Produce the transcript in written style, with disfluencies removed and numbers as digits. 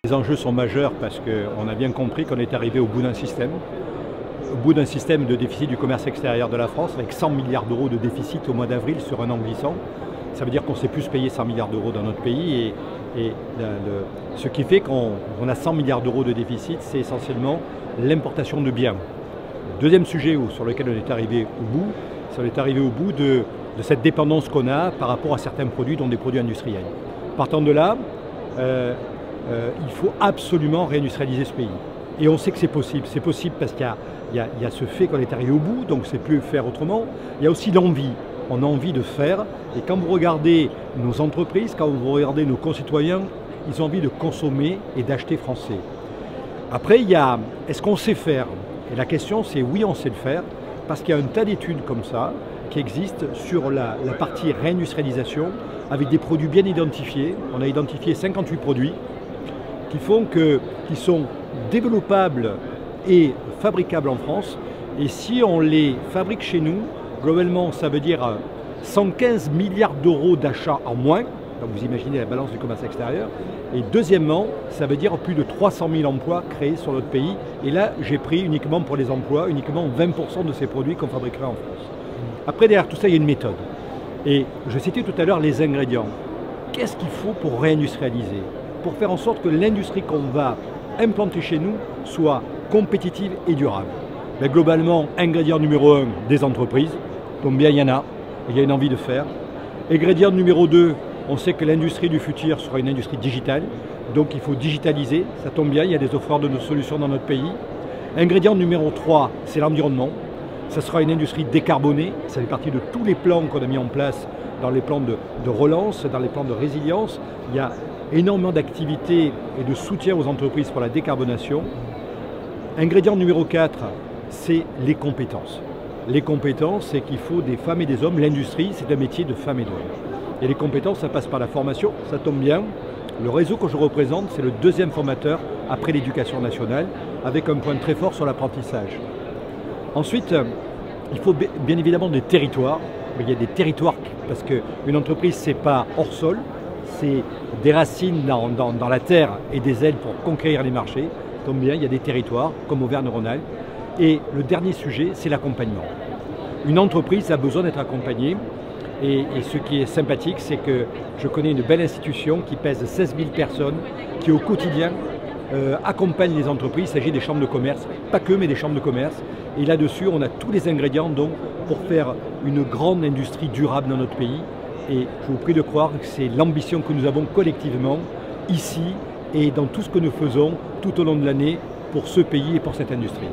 Les enjeux sont majeurs parce qu'on a bien compris qu'on est arrivé au bout d'un système. Au bout d'un système de déficit du commerce extérieur de la France, avec 100 milliards d'euros de déficit au mois d'avril sur un an glissant. Ça veut dire qu'on ne sait plus se payer 100 milliards d'euros dans notre pays. Ce qui fait qu'on a 100 milliards d'euros de déficit, c'est essentiellement l'importation de biens. Le deuxième sujet sur lequel on est arrivé au bout, c'est qu'on est arrivé au bout de cette dépendance qu'on a par rapport à certains produits, dont des produits industriels. Partant de là, il faut absolument réindustrialiser ce pays. Et on sait que c'est possible. C'est possible parce qu'il y a ce fait qu'on est arrivé au bout, donc c'est plus faire autrement. Il y a aussi l'envie. On a envie de faire. Et quand vous regardez nos entreprises, quand vous regardez nos concitoyens, ils ont envie de consommer et d'acheter français. Après, il y a, est-ce qu'on sait faire? Et la question, c'est oui, on sait le faire, parce qu'il y a un tas d'études comme ça qui existent sur la partie réindustrialisation, avec des produits bien identifiés. On a identifié 58 produits qui sont développables et fabricables en France. Et si on les fabrique chez nous, globalement, ça veut dire 115 milliards d'euros d'achats en moins. Donc vous imaginez la balance du commerce extérieur. Et deuxièmement, ça veut dire plus de 300 000 emplois créés sur notre pays. Et là, j'ai pris uniquement pour les emplois, uniquement 20% de ces produits qu'on fabriquerait en France. Après, derrière tout ça, il y a une méthode. Et je citais tout à l'heure les ingrédients. Qu'est-ce qu'il faut pour réindustrialiser? Pour faire en sorte que l'industrie qu'on va implanter chez nous soit compétitive et durable. Mais globalement, ingrédient numéro 1, des entreprises. Donc bien, il y en a, il y a une envie de faire. Ingrédient numéro 2, on sait que l'industrie du futur sera une industrie digitale. Donc il faut digitaliser, ça tombe bien, il y a des offreurs de nos solutions dans notre pays. Ingrédient numéro 3, c'est l'environnement. Ça sera une industrie décarbonée, ça fait partie de tous les plans qu'on a mis en place dans les plans de relance, dans les plans de résilience. Il y a énormément d'activités et de soutien aux entreprises pour la décarbonation. Ingrédient numéro 4, c'est les compétences. Les compétences, c'est qu'il faut des femmes et des hommes. L'industrie, c'est un métier de femmes et d'hommes. Et les compétences, ça passe par la formation, ça tombe bien. Le réseau que je représente, c'est le deuxième formateur après l'éducation nationale, avec un point très fort sur l'apprentissage. Ensuite, il faut bien évidemment des territoires. Il y a des territoires, parce qu'une entreprise, ce n'est pas hors sol, c'est des racines dans la terre et des ailes pour conquérir les marchés. Ça tombe bien, il y a des territoires, comme Auvergne-Rhône-Alpes. Et le dernier sujet, c'est l'accompagnement. Une entreprise a besoin d'être accompagnée. Et ce qui est sympathique, c'est que je connais une belle institution qui pèse 16 000 personnes, qui au quotidien accompagne les entreprises. Il s'agit des chambres de commerce, pas que, mais des chambres de commerce. Et là-dessus, on a tous les ingrédients donc, pour faire une grande industrie durable dans notre pays. Et je vous prie de croire que c'est l'ambition que nous avons collectivement ici et dans tout ce que nous faisons tout au long de l'année pour ce pays et pour cette industrie.